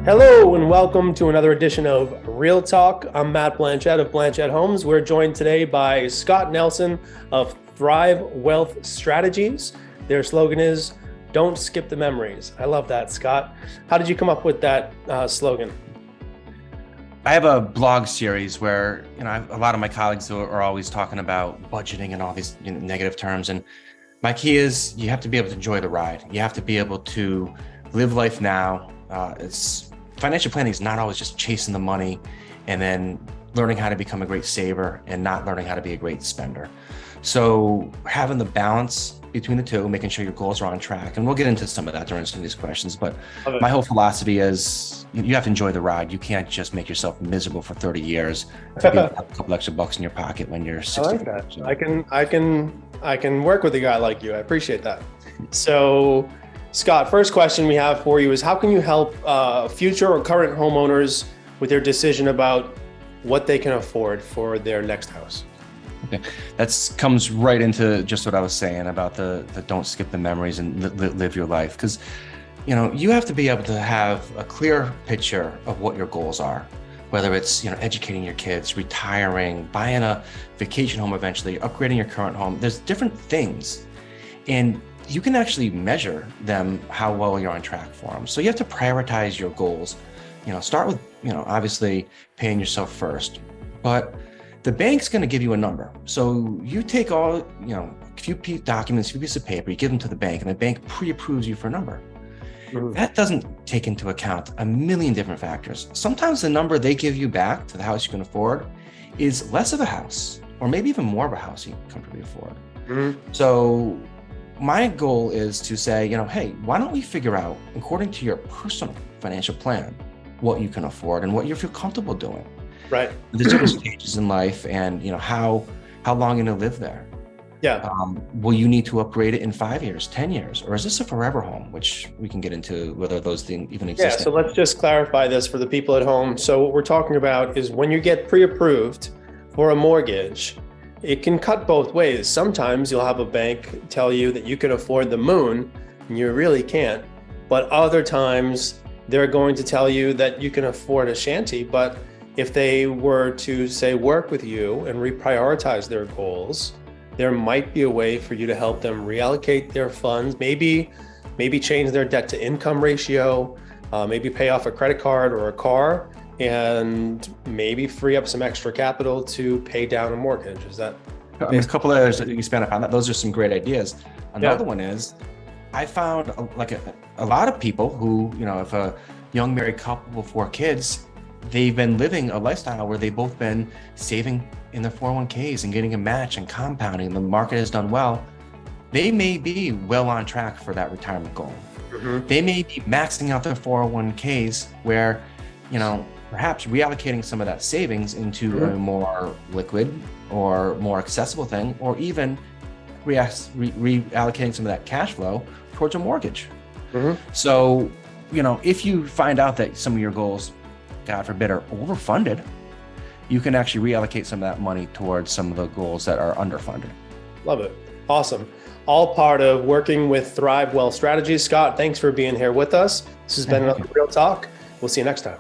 Hello and welcome to another edition of Real Talk. I'm Matt Blanchett of Blanchett Homes. We're joined today by Scott Nelson of Thrive Wealth Strategies. Their slogan is, "Don't skip the memories." I love that, Scott. How did you come up with that slogan? I have a blog series where, a lot of my colleagues are always talking about budgeting and all these negative terms. And my key is you have to be able to enjoy the ride. You have to be able to live life now. Financial planning is not always just chasing the money and then learning how to become a great saver and not learning how to be a great spender. So having the balance between the two, making sure your goals are on track. And we'll get into some of that during some of these questions. But my whole philosophy is you have to enjoy the ride. You can't just make yourself miserable for 30 years to be able to have a couple extra bucks in your pocket when you're 60. I like that. So. I can work with a guy like you. I appreciate that. So Scott, first question we have for you is how can you help future or current homeowners with their decision about what they can afford for their next house? Okay. That comes right into just what I was saying about the don't skip the memories and live your life. Because, you have to be able to have a clear picture of what your goals are, whether it's, educating your kids, retiring, buying a vacation home eventually, upgrading your current home. There's different things. And you can actually measure them, how well you're on track for them. So you have to prioritize your goals. Start with, obviously paying yourself first, but the bank's going to give you a number. So you take all, a few documents, a few pieces of paper, you give them to the bank and the bank pre-approves you for a number. Mm-hmm. That doesn't take into account a million different factors. Sometimes the number they give you back to the house you can afford is less of a house, or maybe even more of a house you can comfortably afford. Mm-hmm. So my goal is to say, hey, why don't we figure out, according to your personal financial plan, what you can afford and what you feel comfortable doing. Right. There's different stages in life and, how long you're going to live there. Yeah. Will you need to upgrade it in 5 years, 10 years, or is this a forever home, which we can get into whether those things even exist? Yeah. So let's just clarify this for the people at home. So what we're talking about is when you get pre-approved for a mortgage, it can cut both ways. Sometimes you'll have a bank tell you that you can afford the moon and you really can't. But other times they're going to tell you that you can afford a shanty. But if they were to say work with you and reprioritize their goals, there might be a way for you to help them reallocate their funds, maybe change their debt to income ratio, maybe pay off a credit card or a car, and maybe free up some extra capital to pay down a mortgage. Is that? A couple of others that you spend upon that. Those are some great ideas. Another one is, I found a lot of people who, if a young married couple with 4 kids, they've been living a lifestyle where they've both been saving in their 401ks and getting a match and compounding. The market has done well. They may be well on track for that retirement goal. Mm-hmm. They may be maxing out their 401ks where, perhaps reallocating some of that savings into a more liquid or more accessible thing, or even reallocating some of that cash flow towards a mortgage. Mm-hmm. So, if you find out that some of your goals, God forbid, are overfunded, you can actually reallocate some of that money towards some of the goals that are underfunded. Love it. Awesome. All part of working with Thrive Wealth Strategies. Scott, thanks for being here with us. This has been another Real Talk. We'll see you next time.